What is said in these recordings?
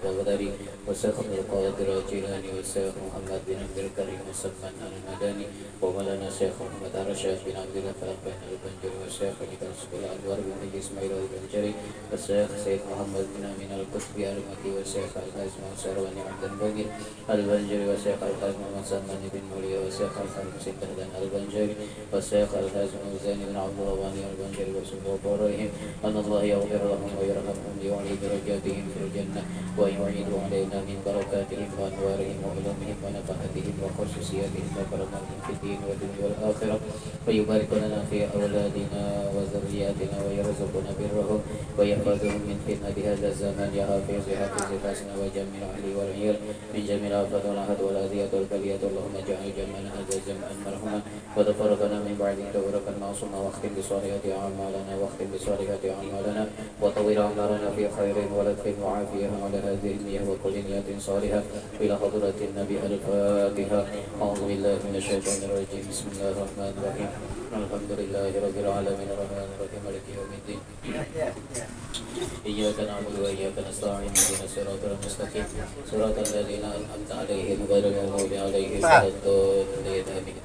البغدادي والشيخ عبد القادر الجيلاني والشيخ محمد بن عبد الكريم السلمان المدني ومولانا الشيخ محمد الرشاد بن عبد الله بن البنجري والشيخ الأنور بن حجي إسماعيل البنجري والشيخ سيد محمد بن أمين القطبي المكي والشيخ القاسم منصور بن عبد الباقي البنجري والشيخ القاسم محمد سلمان بن مولي والشيخ القاسم سيد البنجري والشيخ القاسم حسين بن عبد الله البنجري وسبحانه أن الله يغفر لهم ويرحمهم ويعلي درجاتهم في الجنة ويعيد علينا من بركاتهم وأنوارهم وعلومهم ونفحاتهم وخصوصياتهم وكرماتهم في الدين والدنيا والآخرة ويبارك لنا في أولادنا وذرياتنا ويرزقنا برهم ويحفظهم من فتنة هذا الزمان يا حافظ حسنا وجميع أهلي والعيال من جميع الآفات والأحد والأذية والبلية اللهم اجعل جمعنا هذا جمعا مرحوما وتفرقنا من بعده تفرقا معصوما واختم بصالحات أعمالنا بصالحات أعمالنا وطول أعمارنا في خير ولطف وعافية على هذه النية وكل نية صالحة إلى حضرة النبي الفاتحة. أعوذ بالله من الشيطان الرجيم. بسم الله الرحمن الرحيم. الحمد لله رب العالمين الرحمن الرحيم مالك يوم الدين. إياك نعبد وإياك نستعين اهدنا الصراط المستقيم صراط الذين أنعمت عليهم غير المغضوب عليهم ولا الضالين آمين.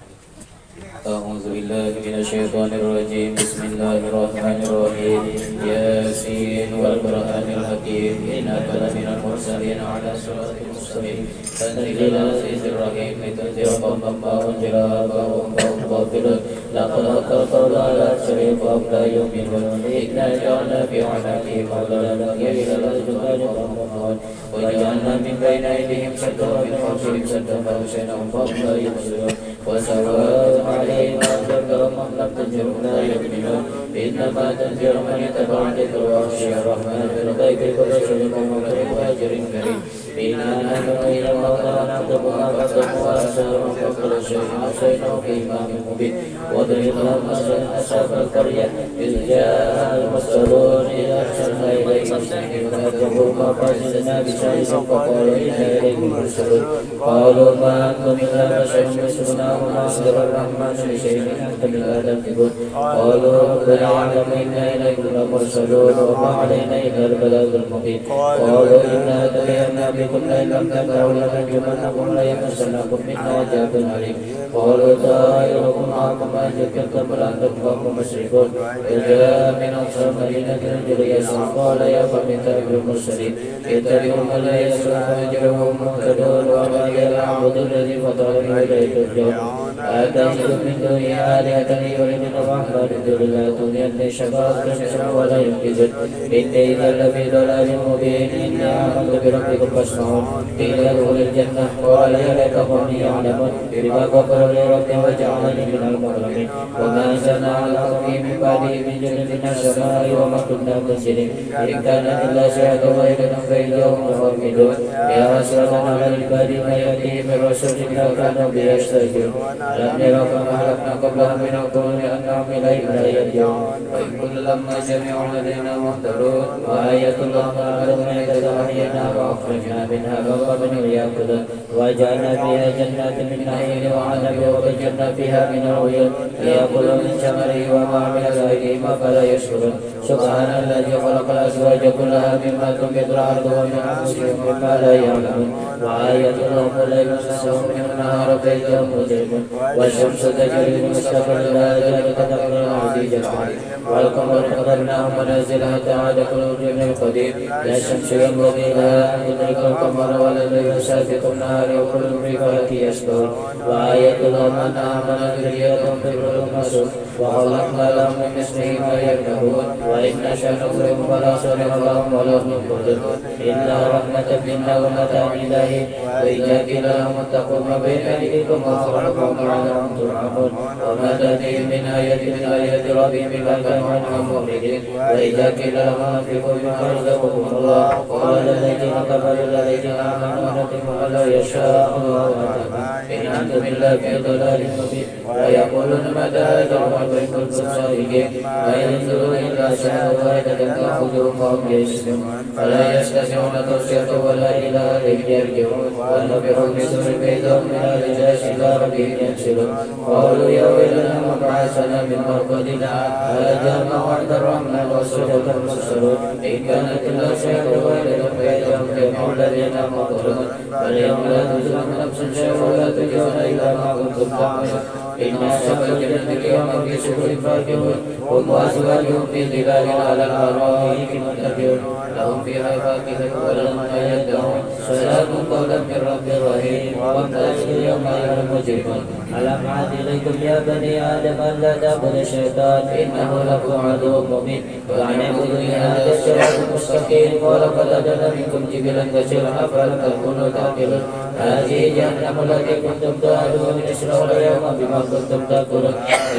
أعوذ بالله من الشيطان الرجيم. بسم الله الرحمن الرحيم. ياسين والقرآن الحكيم إنك لمن المرسلين على صراط مستقيم تنزيل العزيز الرحيم لتنذر قوما ما أنذر آباؤهم فهم غافلون لقد حق القول على أكثرهم فهم لا يؤمنون إنا جعلنا في أعناقهم أغلالا إلى الأذقان فهم وجعلنا من بين أيديهم سدا ومن خلفهم سدا فأغشيناهم فهم لا يبصرون وسواء عليهم أنذرتهم أم لم تنذرهم لا يؤمنون إنما تنذر من يتبع الذكر وخشي الرحمن بالغيب فبشر المؤمنين وأجر كريم. إنا نحن إلى الله نعتقها فاعتقوا وأسارهم فكل شيء أحصيناه في إمام مبين. واضرب لهم مثلا أصحاب القرية إذ جاء المرسلون إذ أرسلنا إليهم اثنين فكذبوهما فأرسلنا بشاهد فقالوا إنا إليكم مرسلون قالوا ما أنتم إلا بشر مثلنا وما أنزل الرحمن بشيء أنتم إلا تكذبون قالوا ربنا يعلم إنا إليكم لمرسلون وما علينا إلا البلاغ المبين. قالوا إنا تبينا بكم لئن لم تنتهوا لنرجمنكم وليمسنكم منا عذاب أليم. قالوا طائركم معكم أن ذكرتم بل أنتم قوم مسرفون. وجاء من أقصى المدينة رجل يسعى قال يا قوم اتبعوا المرسلين اتبعوا من لا يسعى أجرهم مهتدون ومن يعبد الذي فطرني إليه ترجعون. أتخذ من دونه آلهة يريدون الرحمن بضر لا تغني شفاعة شيئا ولا ينقذون إني إذا لفي ضلال مبين. إني آمنت بربكم فاسمعون. قيل ادخلوا الجنة قال يا ليت قومي يعلمون بما غفر لي ربي وجعلني من المكرمين. وما أنزلنا على قومه من بعده من جند من السماء وما كنا منزلين إن كانت إلا شهادة واحدة فإذا هم خامدون. يا حسرة على العباد ما يأتيهم من رسول إلا كانوا به يستهزئون. ألم يروا كما أهلكنا قبلهم من القرون أنهم إلينا لا يرجعون وإن كل لما جميع لدينا محضرون. وآية الله أعلم إذ أحيينا وأخرجنا منها قوما يأكلون وجعلنا فيها جنات من نخيل وعنب وفجرنا فيها من العيون ليأكلوا من ثمره وما عملت أيديهم أفلا يشكرون. سبحان الذي خلق الأزواج كلها مما تنبت الأرض ومن أنفسهم مما لا يعلمون. وآية لهم الليل نسهم من النهار فإذا هم مجرمون. والشمس تجري لمستقر لها ذلك تقدير العزيز العليم. والقمر قدرناه منازل حتى عاد كالعرجون القديم. لا الشمس ينبغي لها أن تدرك القمر ولا الليل سابق النهار وكل في فلك يسبحون. وآية لهم أن آمن ذريتهم بالرؤى المسجود وخلقنا لهم من مثله ما يركبون. وإن نشأ نغرقهم فلا صرخ لهم ولا هم ينقذون إلا رحمة منا ومتاع إلهي. وإذا قيل لهم اتقوا ما بين أيديكم وأرجلكم لعلهم ترحمون. وما تأتيهم من آية من آيات ربهم إلا كانوا عنها معرضين. وإذا قيل لهم أنفقوا مما رزقكم الله قال الذين كفروا الذين آمنوا نتم ألا يشاء الله وتعالى إن أنتم إلا في ضلال مبين. ويقولون متى هذا الوعد إن كنتم صادقين. ما ينزلون إلا شهادة واحدة تأخذهم وهم يجلسون فلا يستطيعون توصية ولا إلى أهلهم يرجعون. ونفخوا في الصور فإذا هم من الرجال إلى ربهم ينسلون. قالوا يا ويلنا من بعثنا من مرقدنا هذا ما وعد الرحمن وصدق المرسلون إن كانت إلا شهادة واحدة فإذا هم جميع الذين مغفرون فاليوم لا تظلم نفس شيئا ولا تجزون إلا ما كنتم تعملون إن أصحاب الجنة اليوم في سرور فاكهون هم وأزواجهم في ظلال على الأرائك متكئون لهم فيها فاكهة ولهم ما يدعون سلام قولا من رب رحيم وامتازوا اليوم أيها المجرمون ألم أعهد إليكم يا بني آدم أن لا تعبدوا الشيطان إنه لكم عدو مبين وأن اعبدوني هذا الصراط المستقيم ولقد أضل منكم جبلا كثيرا أفلا تكونوا تعقلون هذه جهنم التي كنتم توعدون اسرعوا اليوم بما كنتم تأكلون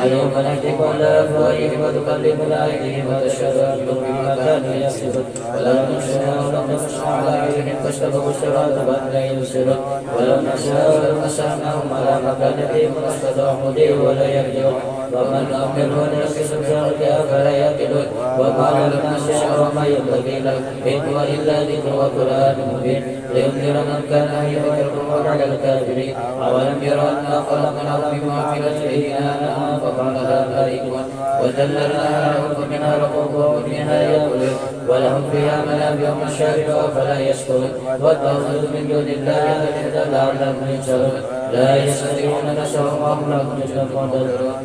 اليوم نختم على أفواههم وتكلمنا أيديهم وتشهد أرجلهم بما كانوا يكسبون ولو نشاء لطمسنا على أعينهم فاستبقوا الصراط فأنى يبصرون ولو نشاء لمسخناهم على مكانتهم فاستطاعوا ولا يرجعون ومن أمره نكس في الأرض أفلا يعقلون وما لم نشاء وما ينبغي له إن هو إلا ذكر وقرآن مبين لينذر من كان حيا ويكفر على الكافرين أولم يروا أنا خلقناهم مما عملت أيدينا أنعاما فقالها ملائكة وذللناها لهم فمنها ركوبهم ومنها يأكلون ولهم فيها منابع مشارب أفلا يشكرون واتخذوا من دون الله آلهة لعلهم ينصرون لا يستطيعون نصرهم وهم لهم يحزنون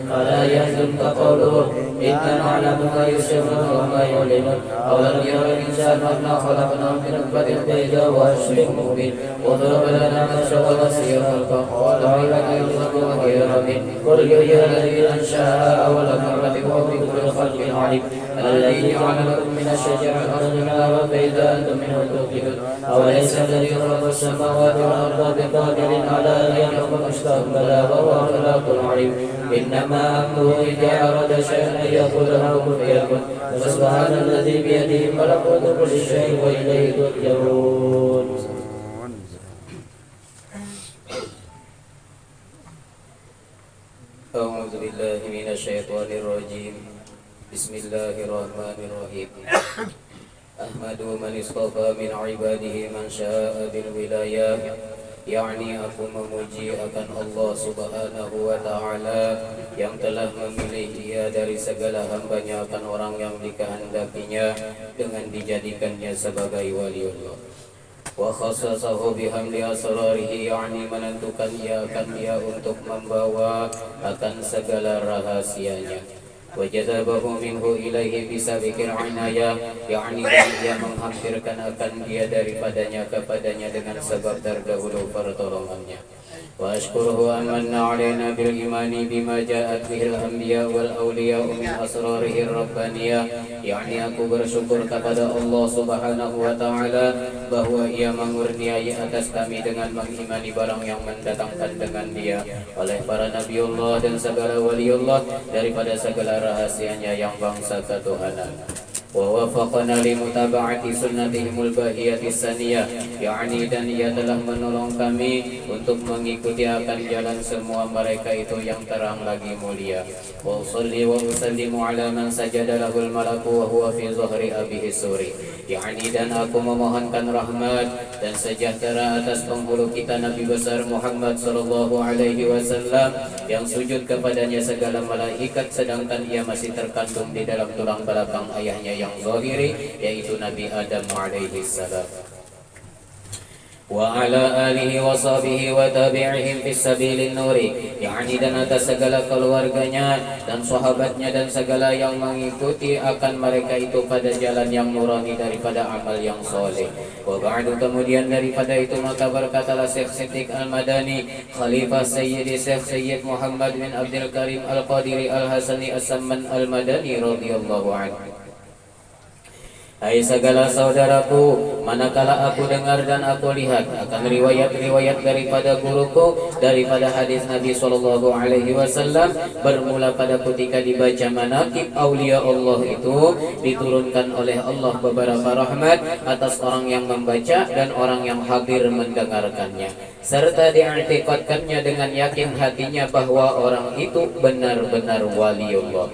فلا يحزنك قولهم إنا نعلم ما يسرون وما يعلنون أولم يرى الإنسان أنا خلقناه من نطفة بيضاء وأشرب مبين وضرب لنا مثلا ونسي خلقه قال عبادي يرزقون غير من قل يحيي الذي أنشأها أول مرة وهو بكل خلق عليم الذي جعل لكم من الشجر الأرض نارا فإذا أنتم منه توقدون أوليس الذي خلق السماوات والأرض بقادر على أن يخلق مثلهم بلى وهو خلاق عليم إنما أمره إذا أراد شيئا أن يقول له كن فيكن فسبحان الذي بيده ملكوت كل شيء وإليه ترجعون. أعوذ بالله من الشيطان الرجيم. بسم الله الرحمن الرحيم. أحمد من اصطفى من عباده من شاء بالولاية yakni aku memuji akan Allah Subhanahu wa Ta'ala yang telah memilih dia dari segala hambanya akan orang yang dikehendakinya dengan dijadikannya sebagai waliullah. Wa khassasahu bihamdi asrarihi, yakni menentukan ia akan dia untuk membawa akan segala rahasianya. Wa jazabahu minhu ilaihi bisabiqil inayah, yakni dia menghampirkan akan dia daripadanya kepadanya dengan sebab terdahulu pertolongannya. Wa ashkuruhu amanna alaina bil imani bima ja'at bihil anbiya wal awliya min asrarihi rabbaniyah, yakni aku bersyukur kepada Allah Subhanahu wa Ta'ala bahwa ia mengurniai atas kami dengan mengimani barang yang mendatangkan dengan dia oleh para nabiullah dan segala waliullah daripada segala rahasianya yang bangsa ketuhanan. Wa wafaqana li mutaba'ati sunnatihimul bahiyati saniyah, yakni dan ia telah menolong kami untuk mengikuti akan jalan semua mereka itu yang terang lagi mulia. Wa usalli wa usallimu ala man sajada lahul malaku wa huwa fi zuhri abihi suri, yakni dan aku memohonkan rahmat dan sejahtera atas penghulu kita Nabi besar Muhammad sallallahu alaihi wasallam yang sujud kepadanya segala malaikat sedangkan ia masih terkandung di dalam tulang belakang ayahnya yang zahiri, yaitu Nabi Adam alaihi salam. Wa ala alihi wa sahbihi wa tabi'ihim fis sabilin nuri, yakni dan atas segala keluarganya dan sahabatnya dan segala yang mengikuti akan mereka itu pada jalan yang nurani daripada amal yang soleh. Wa ba'du, kemudian daripada itu maka berkatalah Syekh Siddiq Al-Madani, Khalifah Sayyidi Syekh Sayyid Muhammad bin Abdul Karim Al-Qadiri Al-Hasani As-Samman Al-Madani radhiyallahu anhu. Hai segala saudaraku, manakala aku dengar dan aku lihat akan riwayat-riwayat daripada guruku daripada hadis Nabi sallallahu alaihi wasallam bermula pada ketika dibaca manaqib aulia Allah itu diturunkan oleh Allah beberapa rahmat atas orang yang membaca dan orang yang hadir mendengarkannya, serta diiktikadkannya dengan yakin hatinya bahwa orang itu benar-benar waliullah.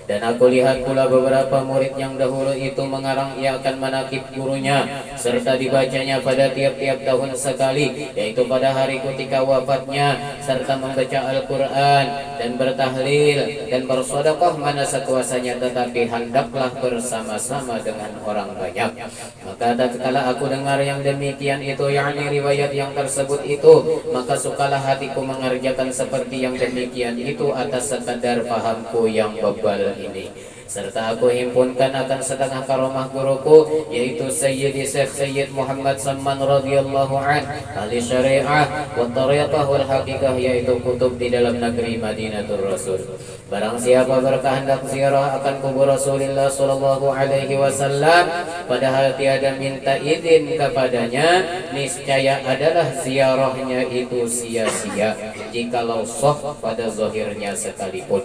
Dan aku lihat pula beberapa murid yang dahulu itu mengarang ia akan manakib gurunya, serta dibacanya pada tiap-tiap tahun sekali, yaitu pada hari ketika wafatnya, serta membaca Al-Quran dan bertahlil dan bersedekah mana sekuasanya, tetapi hendaklah bersama-sama dengan orang banyak. Maka tatkala aku dengar yang demikian itu, yakni riwayat yang tersebut itu, maka sukalah hatiku mengerjakan seperti yang demikian itu atas sekadar pahamku yang bebal ini. Serta aku himpunkan akan setengah karomah guruku, yaitu Sayyidi Syekh Sayyid Muhammad Samman radhiyallahu an, ahli syariah wa tariqah wal haqiqah, yaitu kutub di dalam negeri Madinatul Rasul. Barang siapa berkehendak ziarah akan kubur Rasulullah sallallahu alaihi wasallam, padahal tiada minta izin kepadanya, niscaya adalah ziarahnya itu sia-sia, jikalau sah pada zahirnya sekalipun.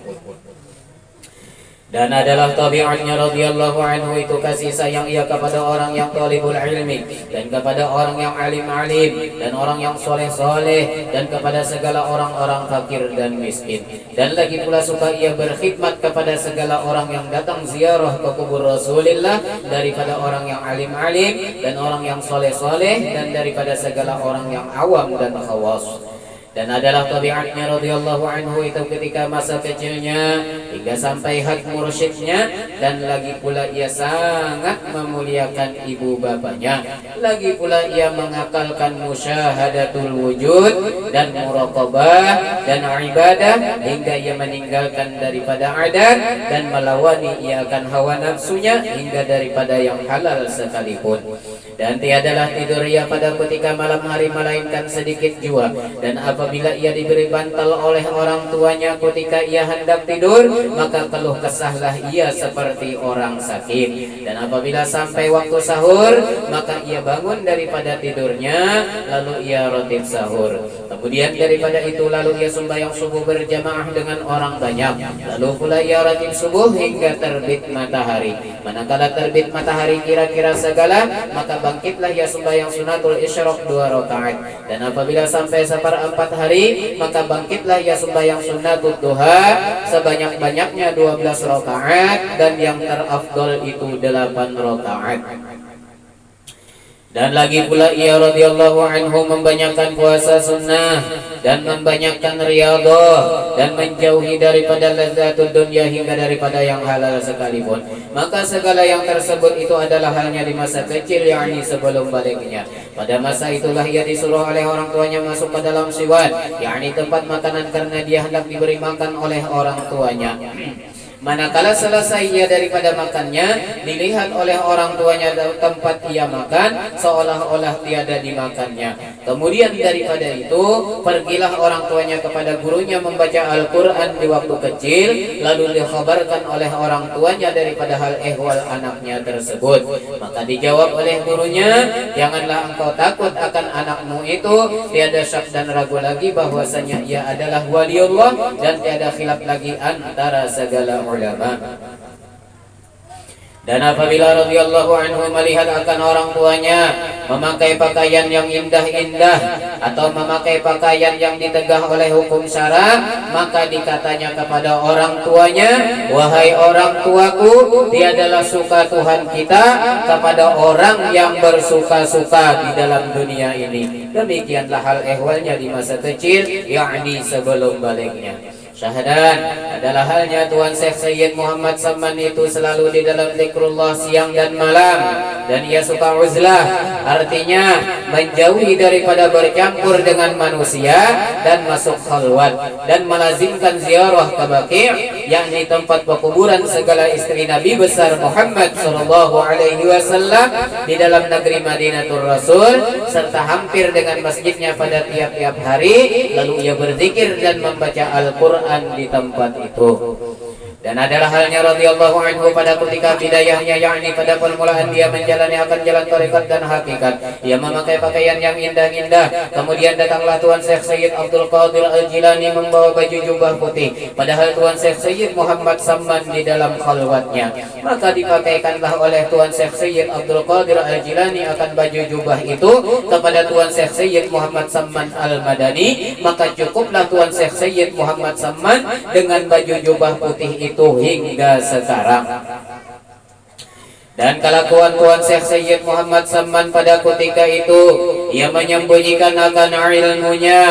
Dan adalah tabiatnya radhiyallahu anhu itu kasih sayang ia kepada orang yang talibul ilmi, dan kepada orang yang alim-alim, dan orang yang soleh-soleh, dan kepada segala orang-orang fakir dan miskin. Dan lagi pula suka ia berkhidmat kepada segala orang yang datang ziarah ke kubur Rasulullah, daripada orang yang alim-alim dan orang yang soleh-soleh, dan daripada segala orang yang awam dan khawas. Dan adalah tabiatnya radhiyallahu anhu itu ketika masa kecilnya hingga sampai had mursyidnya, dan lagi pula ia sangat memuliakan ibu bapanya. Lagi pula ia mengakalkan musyahadatul wujud dan muraqabah dan ibadah, hingga ia meninggalkan daripada adat dan melawani ia akan hawa nafsunya, hingga daripada yang halal sekalipun. Dan tiadalah tidur ia pada ketika malam hari melainkan sedikit jua. Dan apabila ia diberi bantal oleh orang tuanya ketika ia hendak tidur, maka keluh kesahlah ia seperti orang sakit. Dan apabila sampai waktu sahur, maka ia bangun daripada tidurnya, lalu ia rotib sahur. Kemudian daripada itu lalu ia sembahyang subuh berjamaah dengan orang banyak. Lalu pula ia rotib subuh hingga terbit matahari. Manakala terbit matahari kira-kira segala, maka bangkitlah ia sembahyang sunatul isyraq 2 rakaat. Dan apabila sampai seperempat hari, maka bangkitlah ia sembahyang sunatul duha sebanyak-banyaknya 12 rakaat, dan yang terafdol itu 8 rakaat. Dan lagi pula ia radhiyallahu anhu membanyakkan puasa sunnah dan membanyakkan riyadhah dan menjauhi daripada lazatul dunya hingga daripada yang halal sekalipun. Maka segala yang tersebut itu adalah halnya di masa kecil, yakni sebelum baliknya. Pada masa itulah ia disuruh oleh orang tuanya masuk ke dalam siwan, yakni tempat makanan, karena dia hendak diberi makan oleh orang tuanya. Manakala selesai ia daripada makannya, dilihat oleh orang tuanya tempat ia makan seolah-olah tiada dimakannya. Kemudian daripada itu pergilah orang tuanya kepada gurunya membaca Al-Quran di waktu kecil, lalu dikhabarkan oleh orang tuanya daripada hal ehwal anaknya tersebut. Maka dijawab oleh gurunya, janganlah engkau takut akan anakmu itu, tiada syak dan ragu lagi bahwasanya ia adalah waliullah, dan tiada khilaf lagi antara segala ulama. Dan apabila radhiyallahu anhu melihat akan orang tuanya memakai pakaian yang indah-indah atau memakai pakaian yang ditegah oleh hukum syara, maka dikatanya kepada orang tuanya, wahai orang tuaku, tiadalah suka Tuhan kita kepada orang yang bersuka-suka di dalam dunia ini. Demikianlah hal ehwalnya di masa kecil, yakni sebelum baliknya. Syahadat adalah halnya Tuan Syekh Sayyid Muhammad Samman itu selalu di dalam zikrullah siang dan malam, dan ia suka uzlah, artinya menjauhi daripada bercampur dengan manusia dan masuk khalwat, dan melazimkan ziarah ke Baqi', yakni tempat pekuburan segala istri Nabi besar Muhammad sallallahu alaihi wasallam di dalam negeri Madinatul Rasul, serta hampir dengan masjidnya pada tiap-tiap hari. Lalu ia berzikir dan membaca Al-Quran di tempat itu. Dan adalah halnya radhiyallahu anhu pada ketika bidayahnya, yakni pada permulaan dia menjalani akan jalan tarekat dan hakikat. Ia memakai pakaian yang indah-indah. Kemudian datanglah Tuan Syekh Sayyid Abdul Qadir Al-Jilani membawa baju jubah putih, padahal Tuan Syekh Sayyid Muhammad Samman di dalam khalwatnya. Maka dipakaikanlah oleh Tuan Syekh Sayyid Abdul Qadir Al-Jilani akan baju jubah itu kepada Tuan Syekh Sayyid Muhammad Samman Al-Madani. Maka cukuplah Tuan Syekh Sayyid Muhammad Samman dengan baju jubah putih itu itu hingga sekarang. Dan kelakuan Tuan Syekh Sayyid Muhammad Samman pada ketika itu, ia menyembunyikan akan ilmunya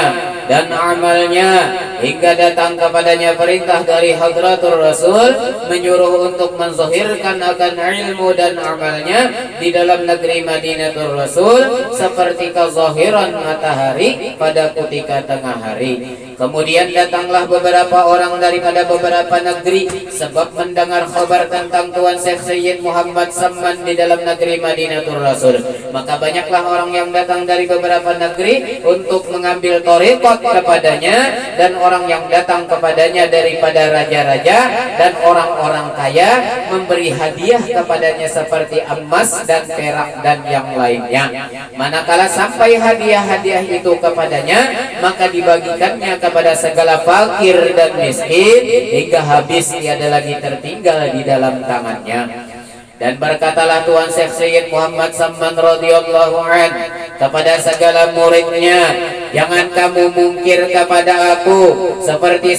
dan amalnya hingga datang kepadanya perintah dari Hadratul Rasul menyuruh untuk menzahirkan akan ilmu dan amalnya di dalam negeri Madinatul Rasul seperti kezahiran matahari pada ketika tengah hari. Kemudian datanglah beberapa orang daripada beberapa negeri sebab mendengar kabar tentang Tuan Syekh Sayyid Muhammad Samman di dalam negeri Madinatul Rasul. Maka banyaklah orang yang datang dari beberapa negeri untuk mengambil thariqat kepadanya, dan orang yang datang kepadanya daripada raja-raja dan orang-orang kaya memberi hadiah kepadanya seperti emas dan perak dan yang lainnya. Manakala sampai hadiah-hadiah itu kepadanya, maka dibagikannya kepada segala fakir dan miskin hingga habis, tiada lagi tertinggal di dalam tangannya. Dan berkatalah Tuan Syekh Sayyid Muhammad Samman radhiyallahu an kepada segala muridnya, jangan kamu mungkir kepada aku seperti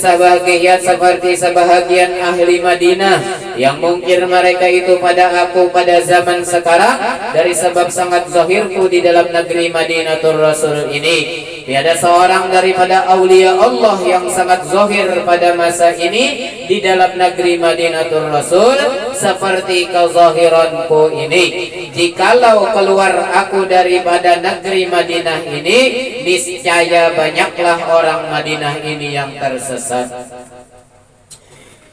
sebahagian ahli Madinah yang mungkir mereka itu pada aku pada zaman sekarang, dari sebab sangat zahirku di dalam negeri Madinatul Rasul ini. Tiada seorang daripada aulia Allah yang sangat zahir pada masa ini di dalam negeri Madinatul Rasul seperti kezahiranku ini. Jikalau keluar aku daripada negeri Madinah ini, niscaya banyaklah orang Madinah ini yang tersesat.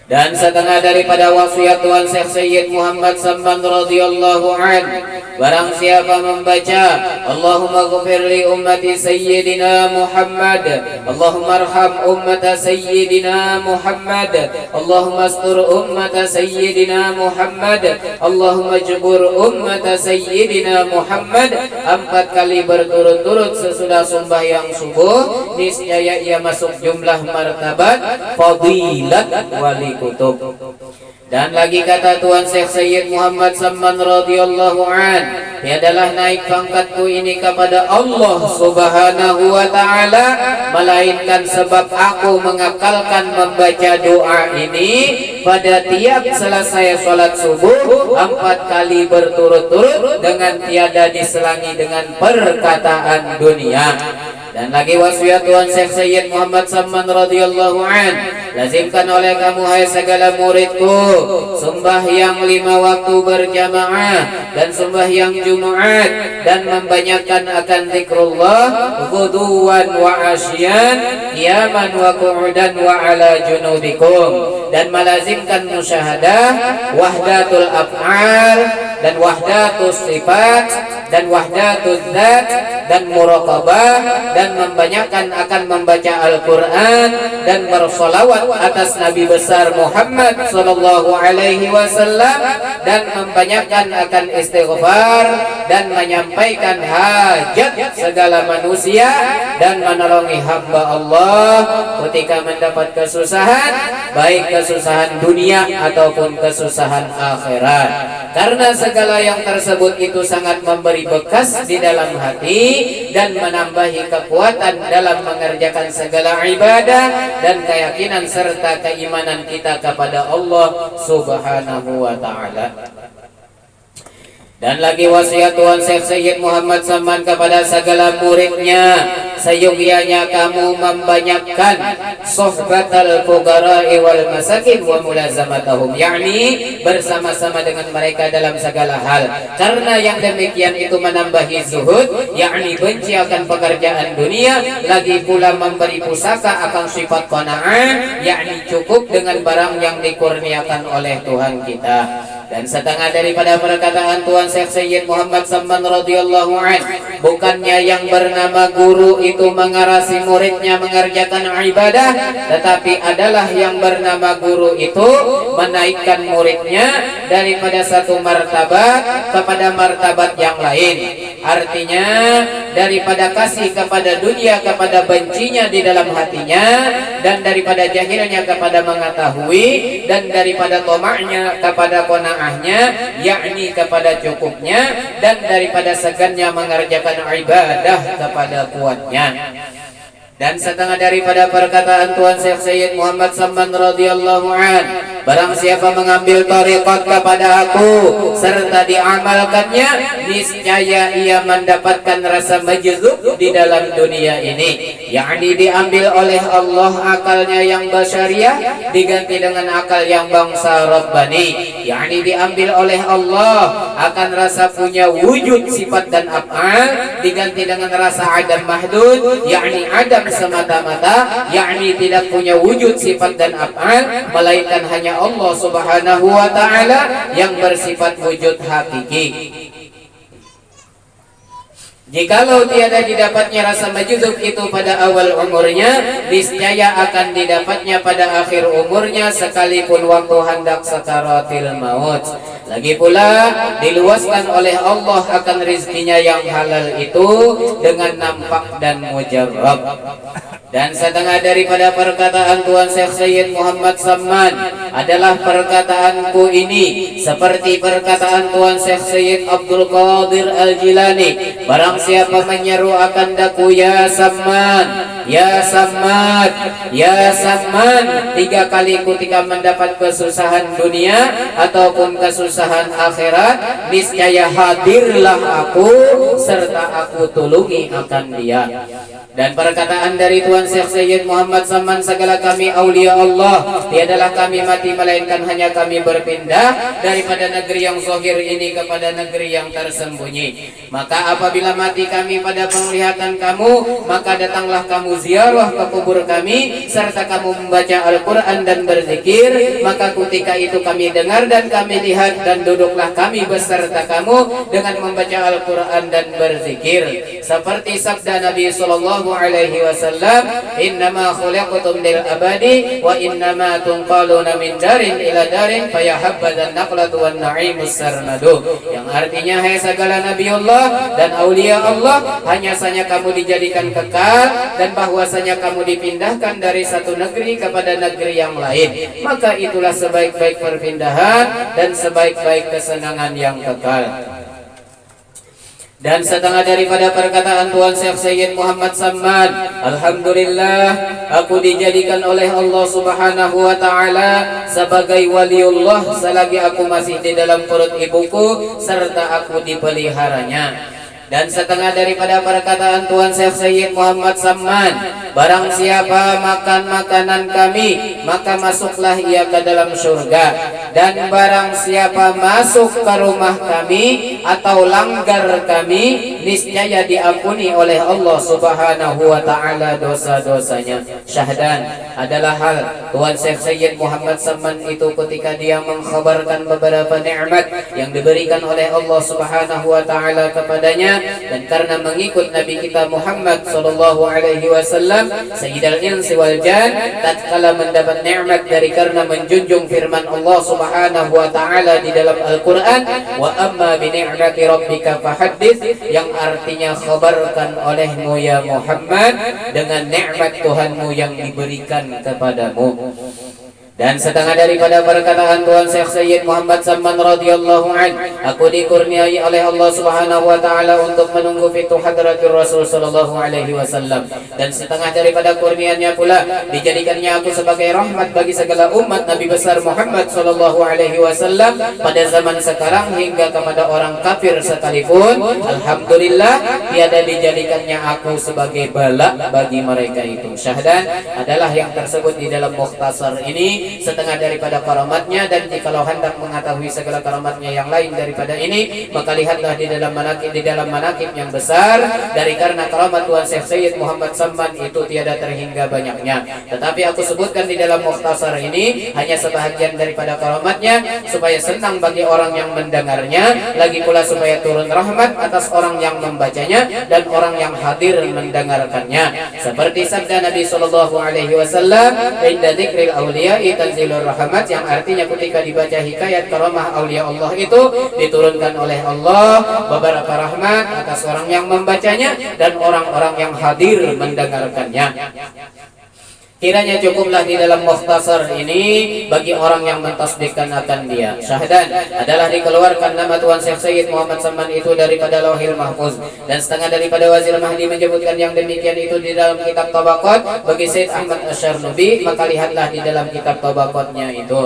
Dan setengah daripada wasiat Tuan Syekh Sayyid Muhammad Samman radhiyallahu an, barang siapa membaca Allahumma ghfir li ummati Sayyidina Muhammad, Allahumma arham ummata Sayyidina Muhammad, Allahumma astur ummata Sayyidina Muhammad, Allahumma jubur ummata Sayyidina Muhammad 4 kali berturut-turut sesudah sembahyang subuh, niscaya ia masuk jumlah martabat fadilat wali kutub. Dan lagi kata Tuan Syekh Sayyid Muhammad Samman radhiyallahu an, tiadalah naik pangkatku ini kepada Allah Subhanahu wa ta'ala melainkan sebab aku mengakalkan membaca doa ini pada tiap selesai sholat subuh 4 kali berturut-turut dengan tiada diselangi dengan perkataan dunia. Dan lagi wasiat Tuan Syekh Sayyid Muhammad Samman radhiyallahu an, lazimkan oleh kamu hai segala muridku sembahyang 5 waktu berjamaah dan sembahyang Jumat, dan membanyakkan akan zikrullah ghuduwan wa asyan qiyaman wa qu'udan wa ala junubikum, dan melazimkan musyahadah wahdatul af'al dan wahdatus sifat dan wahdatul zat dan muraqabah, dan membanyakkan akan membaca Al-Quran dan bersolawat atas Nabi besar Muhammad sallallahu alaihi wasallam, dan membanyakkan akan istighfar dan menyampaikan hajat segala manusia dan menolongi hamba Allah ketika mendapat kesusahan, baik kesusahan dunia ataupun kesusahan akhirat. Karena segala yang tersebut itu sangat memberi bekas di dalam hati dan menambahi kekuatan dalam mengerjakan segala ibadah dan keyakinan serta keimanan kita kepada Allah Subhanahu wa ta'ala. Dan lagi wasiat Tuan Syekh Sayyid Muhammad Samman kepada segala muridnya, seyogyanya kamu membanyakkan sohbatal fuqara'i wal masakin wa mulazamatahum, yakni bersama-sama dengan mereka dalam segala hal, karena yang demikian itu menambahi zuhud, yakni benci akan pekerjaan dunia, lagi pula memberi pusaka akan sifat qanaah, yakni cukup dengan barang yang dikurniakan oleh Tuhan kita. Dan setengah daripada perkataan Tuan Syekh Sayyid Muhammad Samman radhiyallahu an, bukannya yang bernama guru itu mengarasi muridnya mengerjakan ibadah, tetapi adalah yang bernama guru itu menaikkan muridnya daripada satu martabat kepada martabat yang lain. Artinya daripada kasih kepada dunia kepada bencinya di dalam hatinya, dan daripada jahilnya kepada mengetahui, dan daripada tomaknya kepada qanaahnya, yakni kepada cukupnya, dan daripada segannya mengerjakan ibadah kepada kuatnya. Dan setengah daripada perkataan Tuan Syekh Sayyid Muhammad Samman radhiyallahu an, Barang siapa mengambil tariqat kepada aku serta diamalkannya, niscaya ia mendapatkan rasa majzub di dalam dunia ini. Yakni diambil oleh Allah akalnya yang basyariah diganti dengan akal yang bangsa Rabbani. Yakni diambil oleh Allah akan rasa punya wujud sifat dan af'al diganti dengan rasa adam mahdud, yakni adam semata-mata, yakni tidak punya wujud sifat dan af'al, melainkan hanya Allah Subhanahu wa ta'ala yang bersifat wujud hakiki. Jikalau tiada didapatnya rasa majzub itu pada awal umurnya, niscaya akan didapatnya pada akhir umurnya sekalipun waktu hendak sakaratil maut. Lagi pula diluaskan oleh Allah akan rizkinya yang halal itu dengan nampak dan mujarrab. Dan setengah daripada perkataan Tuan Syekh Sayyid Muhammad Samman adalah perkataanku ini seperti perkataan Tuan Syekh Sayyid Abdul Qadir Al-Jilani. Barang siapa menyeru akan daku ya Samman, ya Samad, ya Samman 3 kali ketika mendapat kesusahan dunia ataupun kesusahan akhirat, niscaya hadirlah aku serta aku tulungi akan dia. Dan perkataan dari Tuan Syekh Sayyid Muhammad Samman, segala kami aulia Allah, tiadalah kami mati melainkan hanya kami berpindah daripada negeri yang zahir ini kepada negeri yang tersembunyi. Maka apabila mati kami pada penglihatan kamu, maka datanglah kamu ziarah ke kubur kami serta kamu membaca Al-Quran dan berzikir. Maka ketika itu kami dengar dan kami lihat, dan duduklah kami beserta kamu dengan membaca Al-Quran dan berzikir. Seperti sabda Nabi sallallahu alaihi wasallam, innama khuliqtum lil abadi wa innama tunqaluna min darin ila darin fayahabbadan naqlatu wan na'imus sarnadu. Yang artinya, hai segala nabiullah dan aulia Allah, hanya saja kamu dijadikan kekal dan bahwasanya kamu dipindahkan dari satu negeri kepada negeri yang lain. Maka itulah sebaik-baik perpindahan dan sebaik-baik kesenangan yang kekal. Dan setengah daripada perkataan Tuan Syekh Sayyid Muhammad Samman, alhamdulillah aku dijadikan oleh Allah Subhanahu wa ta'ala sebagai waliullah selagi aku masih di dalam perut ibuku serta aku dipeliharanya. Dan setengah daripada perkataan Tuan Syekh Sayyid Muhammad Samman, barang siapa makan makanan kami, maka masuklah ia ke dalam surga. Dan barang siapa masuk ke rumah kami atau langgar kami, niscaya diampuni oleh Allah Subhanahu wa ta'ala dosa-dosanya. Syahdan adalah hal Tuan Syekh Sayyid Muhammad Samman itu ketika dia mengkhabarkan beberapa nikmat yang diberikan oleh Allah Subhanahu wa ta'ala kepadanya. Dan karena mengikut Nabi kita Muhammad sallallahu alaihi wasallam, Sayyidul Insi wal Jan, tatkala mendapat nikmat dari karena menjunjung firman Allah Subhanahu wa ta'ala di dalam Al-Qur'an, wa amma bi ni'mati rabbika fahaddits, yang artinya khabarkan olehmu ya Muhammad dengan nikmat Tuhanmu yang diberikan kepadamu. Dan setengah daripada perkataan Tuan Syekh Sayyid Muhammad Samman radhiyallahu an, aku dikurniai oleh Allah Subhanahu wa taala untuk menunggu fitu hadratir Rasul sallallahu alaihi wasallam. Dan setengah daripada kurniannya pula dijadikannya aku sebagai rahmat bagi segala umat Nabi besar Muhammad sallallahu alaihi wasallam pada zaman sekarang hingga kepada orang kafir sekalipun. Alhamdulillah tiada dijadikannya aku sebagai bala bagi mereka itu. Syahdan adalah yang tersebut di dalam mukhtasar ini setengah daripada karamatnya. Dan jikalau hendak mengetahui segala karamatnya yang lain daripada ini, maka lihatlah di dalam manakib yang besar. Dari karena karamat Tuan Syekh Sayyid Muhammad Samman itu tiada terhingga banyaknya, tetapi aku sebutkan di dalam mukhtasar ini hanya sebahagian daripada karamatnya supaya senang bagi orang yang mendengarnya, lagi pula supaya turun rahmat atas orang yang membacanya dan orang yang hadir mendengarkannya. Seperti sabda Nabi sallallahu alaihi wasallam, inda dzikril auliya'i tanzilur rahmat, yang artinya ketika dibaca hikayat karamah aulia Allah itu diturunkan oleh Allah beberapa rahmat atas orang yang membacanya dan orang-orang yang hadir mendengarkannya. Kiranya cukuplah di dalam mukhtasar ini bagi orang yang mentasbihkan akan dia. Syahdan adalah dikeluarkan nama Tuan Syekh Sayyid Muhammad Samman itu daripada Lauhil Mahfuz. Dan setengah daripada Wazir Mahdi menyebutkan yang demikian itu di dalam kitab Tabaqat bagi Syed Ahmad Asyarnubi, maka lihatlah di dalam kitab Tabaqatnya itu.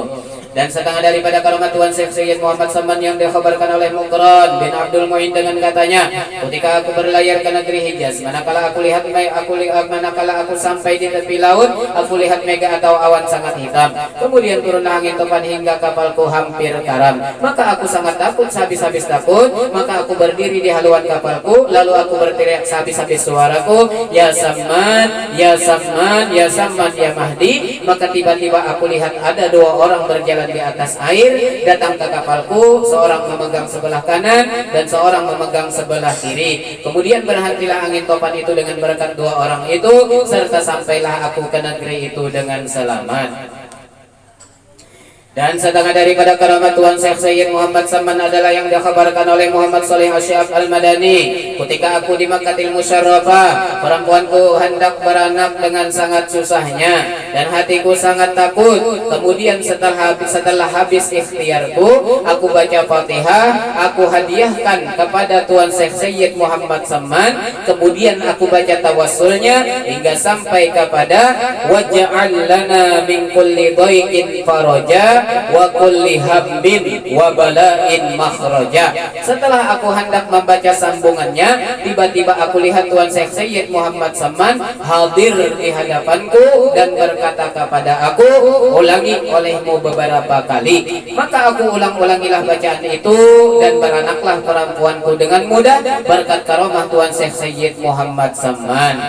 Dan setengah daripada karumat Tuan Syekh Sayyid Muhammad Saman yang dikhabarkan oleh Mukran bin Abdul Muin dengan katanya, ketika aku berlayar ke negeri Hijaz, manakala aku sampai di tepi laut, aku lihat mega atau awan sangat hitam. Kemudian turunlah angin topan hingga kapalku hampir karam. Maka aku sangat takut, sehabis-habis takut, maka aku berdiri di haluan kapalku, lalu aku berteriak sehabis-habis suaraku, ya Saman, ya Saman, ya Saman, ya Mahdi. Maka tiba-tiba aku lihat ada dua orang berjalan di atas air, datang ke kapalku, seorang memegang sebelah kanan dan seorang memegang sebelah kiri. Kemudian berhentilah angin topan itu dengan berkat dua orang itu, serta sampailah aku ke negeri itu dengan selamat. Dan setengah daripada keramat Tuan Syekh Sayyid Muhammad Saman adalah yang dikhabarkan oleh Muhammad Saleh Asy'ab Al-Madani. Ketika aku di Makkahil Musyarrafah, perempuanku hendak beranak dengan sangat susahnya dan hatiku sangat takut. Kemudian setelah habis ikhtiarku, aku baca Fatihah, aku hadiahkan kepada Tuan Syekh Sayyid Muhammad Saman. Kemudian aku baca tawassulnya hingga sampai kepada waj'al lana min kulli dhaiqin faraja wa kulli habbin wa bala'in makhraja. Setelah aku hendak membaca sambungannya, tiba-tiba aku lihat Tuan Syekh Sayyid Muhammad Saman hadir di hadapanku dan berkata kepada aku, ulangi olehmu beberapa kali. Maka aku ulang-ulangilah bacaan itu dan beranaklah perempuanku dengan mudah berkat karamah Tuan Syekh Sayyid Muhammad Saman.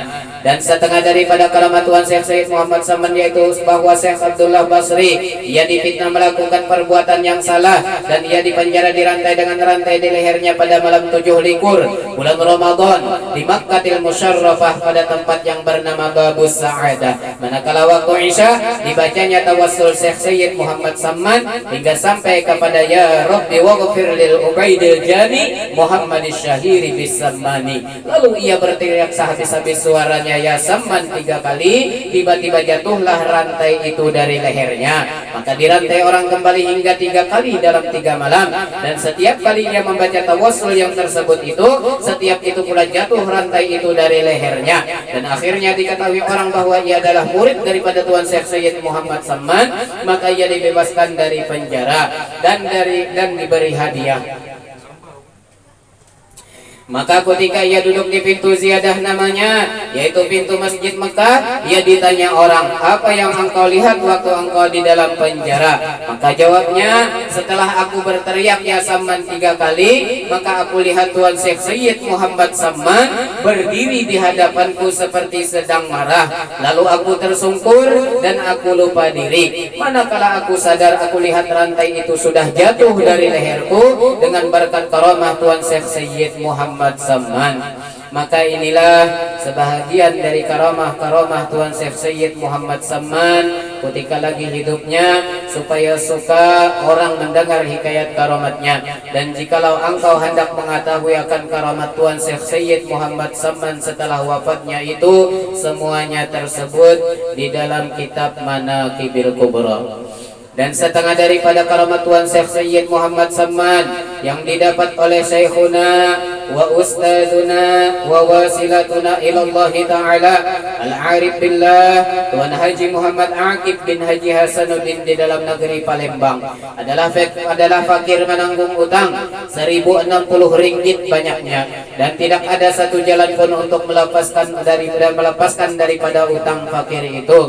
Dan setengah daripada karamat Tuan Syekh Sayyid Muhammad Saman yaitu bahwa Syekh Abdullah Basri, ia difitnah melakukan perbuatan yang salah dan ia dipenjara dirantai dengan rantai di lehernya pada malam 7 likur bulan Ramadan di Makkahil Musyarrafah pada tempat yang bernama Babus Sa'adah. Manakala waktu Isya dibacanya tawassul Syekh Sayyid Muhammad Saman hingga sampai kepada ya Rabbi waghfir lil Ubaidil Jani Muhammad Syahiri bis Samani. Lalu ia berteriak sehabis-habis suaranya ya Saman 3 kali, tiba-tiba jatuhlah rantai itu dari lehernya. Maka dirantai orang kembali hingga 3 kali dalam 3 malam, dan setiap kali ia membaca tawassul yang tersebut itu, setiap itu pula jatuh rantai itu dari lehernya. Dan akhirnya diketahui orang bahwa ia adalah murid daripada Tuan Syekh Sayyid Muhammad Saman, maka ia dibebaskan dari penjara dan diberi hadiah. Maka ketika ia duduk di pintu ziyadah namanya, yaitu pintu Masjid Mekah, ia ditanya orang, apa yang engkau lihat waktu engkau di dalam penjara? Maka jawabnya, setelah aku berteriak ya Saman 3 kali, maka aku lihat Tuan Syekh Sayyid Muhammad Saman berdiri di hadapanku seperti sedang marah. Lalu aku tersungkur dan aku lupa diri. Manakala aku sadar, aku lihat rantai itu sudah jatuh dari leherku dengan berkat karamah Tuan Syekh Sayyid Muhammad Saman. Maka inilah sebahagian dari karamah-karamah Tuan Syekh Sayyid Muhammad Saman ketika lagi hidupnya, supaya suka orang mendengar hikayat karamatnya. Dan jikalau engkau hendak mengetahui akan karamat Tuan Syekh Sayyid Muhammad Saman setelah wafatnya itu, semuanya tersebut di dalam kitab Manaqibil Kubra. Dan setengah daripada karamat Tuan Syekh Sayyid Muhammad Saman yang didapat oleh Syekhuna wa ustadzuna wa wasilatuna ilallahi ta'ala al-arif billah Tuan Haji Muhammad Aqib bin Haji Hasanuddin di dalam negeri Palembang adalah fakir menanggung utang 1060 ringgit banyaknya, dan tidak ada satu jalan pun untuk melepaskan daripada utang fakir itu.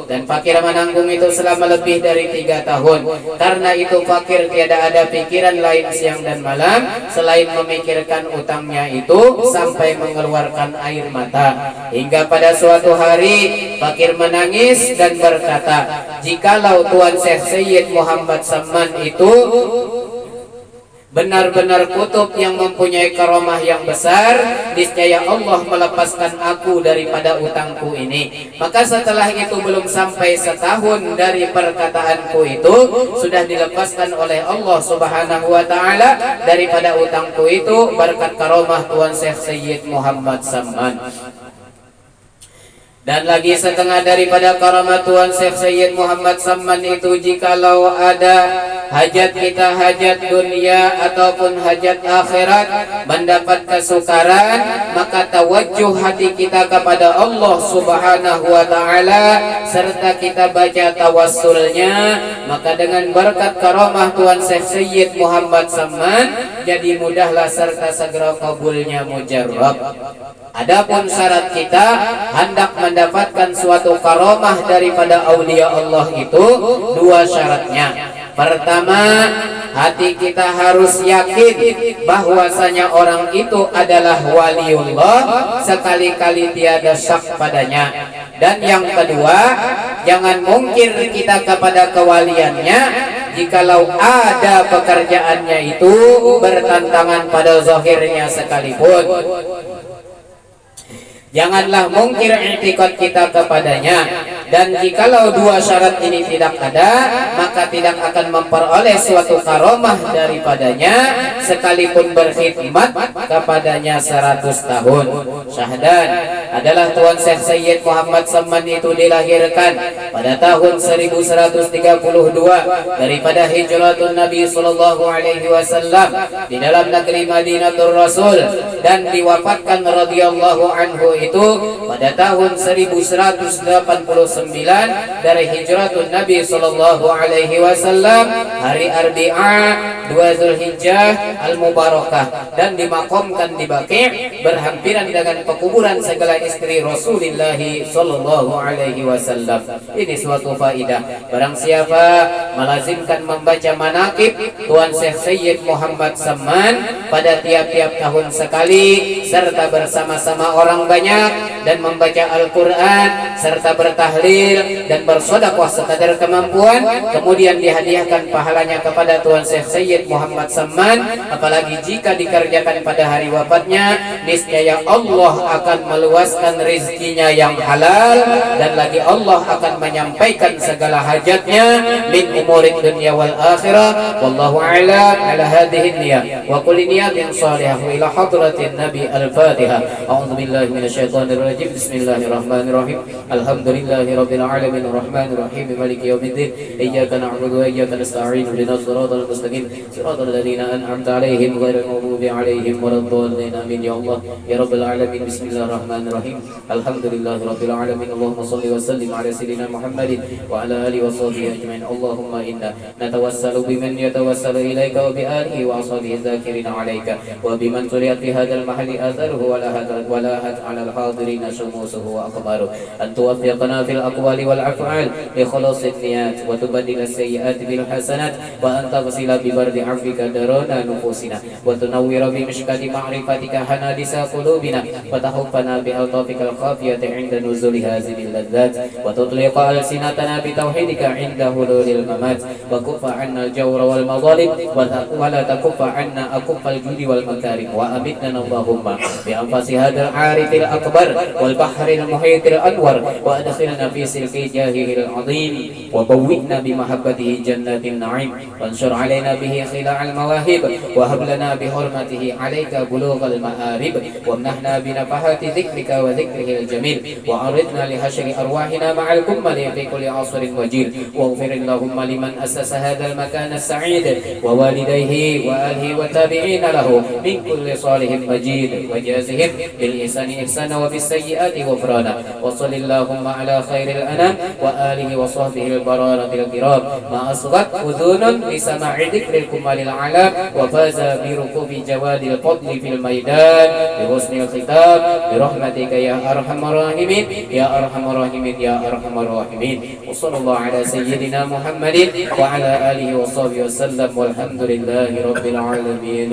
Dan fakir menanggung itu selama lebih dari 3 tahun. Karena itu fakir tiada ada pikiran lain siang dan malam selain memikirkan utangnya itu sampai mengeluarkan air mata. Hingga pada suatu hari fakir menangis dan berkata, jikalau Tuan Syekh Sayyid Muhammad Saman itu benar-benar kutub yang mempunyai karamah yang besar, niscaya Allah melepaskan aku daripada utangku ini. Maka setelah itu belum sampai setahun dari perkataanku itu, sudah dilepaskan oleh Allah Subhanahu wa ta'ala daripada utangku itu berkat karamah Tuan Syekh Sayyid Muhammad Saman. Dan lagi setengah daripada karamat Tuan Syekh Sayyid Muhammad Saman itu, jikalau ada hajat kita hajat dunia ataupun hajat akhirat mendapat kesukaran, maka tawajjuh hati kita kepada Allah Subhanahu wa taala serta kita baca tawassulnya, maka dengan berkat karamah Tuan Syekh Sayyid Muhammad Samman jadi mudahlah serta segera kabulnya mujarrab. Adapun syarat kita hendak mendapatkan suatu karamah daripada aulia Allah itu dua syaratnya. Pertama, hati kita harus yakin bahwasanya orang itu adalah waliullah, sekali-kali tiada syak padanya. Dan yang kedua, jangan mungkir kita kepada kewaliannya jikalau ada pekerjaannya itu bertentangan pada zahirnya sekalipun. Janganlah mungkir i'tiqad kita kepadanya. Dan jikalau dua syarat ini tidak ada, maka tidak akan memperoleh suatu karamah daripadanya sekalipun berkhidmat kepadanya 100 tahun. Syahdan adalah Tuan Syekh Sayyid Muhammad Samman itu dilahirkan pada tahun 1132 daripada hijratun Nabi sallallahu alaihi wasallam di dalam negeri Madinatul Rasul, dan diwafatkan radhiyallahu anhu itu pada tahun 1189 dari hijratun Nabi sallallahu alaihi wasallam hari Arbi'a 2 Zulhijjah al-Mubarakah, dan dimakamkan di Baqi' berhampiran dengan pekuburan segala istri Rasulullah sallallahu alaihi wasallam. Ini suatu faidah. Barang siapa melazimkan membaca manaqib Tuan Syekh Sayyid Muhammad Samman pada tiap-tiap tahun sekali serta bersama-sama orang banyak dan membaca Al-Qur'an serta bertahlil dan bersedekah sekadar kemampuan, kemudian dihadiahkan pahalanya kepada Tuan Syekh Sayyid Muhammad Samman, apalagi jika dikerjakan pada hari wafatnya, niscaya Allah akan meluaskan rezekinya yang halal, dan lagi Allah akan menyampaikan segala hajatnya min umurid dunya wal akhirah. Wallahu a'lam. Ala hadhihi niyyah wa kulli niyatin salihah ila hadratin nabi al-fatihah. A'udzu billahi minasyaitonir rajim. Bismillahirrahmanirrahim. Alhamdulillahi rabbil alamin arrahmanir rahim maliki yaumiddin. Iyyaka na'budu wa iyyaka nasta'in. Ihdinas siratal mustaqim siratal ladzina an'amta 'alaihim ghairil maghdubi 'alaihim waladdallin. Amin ya Allah ya rabbil alamin. Bismillahirrahmanirrahim. Alhamdulillahi rabbil alamin. Allahumma shalli wa sallim ala sayyidina Muhammadin wa ala alihi wa sahbihi ajma'in. Allahumma inna natawassalu biman yatawassalu ilaika wa bi alihi wa ashabihi dzakirina 'alaika wa biman tuliyat fi hadzal mahalli atharuhu wa la hat 'ala al-hadirin shumusuhu wa akbaru an tuwaffiqna fil aqwali wal af'al li khalasin niyat wa tubaddila as-sayyi'at bil hasanat wa an taghsila bi bardi 'afwika darana nufusina wa tunawwira bi mishkati ma'rifatika hanadisa qulubina wa tahuffana bi altafikal khafiyati 'inda nuzuli hadhihi al-ladzat wa tutliqa al-sinatana bi tauhidika 'inda hululil mamat wa kuffa 'anna al-jawra wal madhalim wa la takuffa 'anna akuffal judi wal makarim wa amitna Allahumma bi anfasi hadzal 'arifil akbar wal bahril muhitil anwar wa adkhilna fi silki jahihil 'azim wa bawwi'na bi mahabbatihi jannatin na'im wa anshur 'alaina bihi khila'al mawahib wa hab lana bi hurmatihi 'alaika bulughal ma'arib wa amnahna bi nafahati dhikrika wa dhikrihil jamil wa aridna li hasyri arwahina ma'al kummali fi kulli 'asrin wajil wa ighfir Allahumma liman assasa hadzal makan as-sa'id wa walidayhi wa alihi wa tabi'ina lahu min kulli salihin majid wa jazihim bil ihsani ihsana wa bis sayyiati ghufrana wa sallallahu ala khairil anam wa alihi wa sahbihi al-bararatil kiram ma asghat udhunun li sama'i dhikril kumalil alam wa faza bi rukubi jawadil fadli fil maidan bi husnil khitab bi rahmatika ya arhamar rahimin ya arhamar rahimin ya arhamar rahimin. Wa sallallahu ala sayyidina Muhammadin wa ala alihi wa sahbihi wa sallam walhamdulillahi rabbil alamin.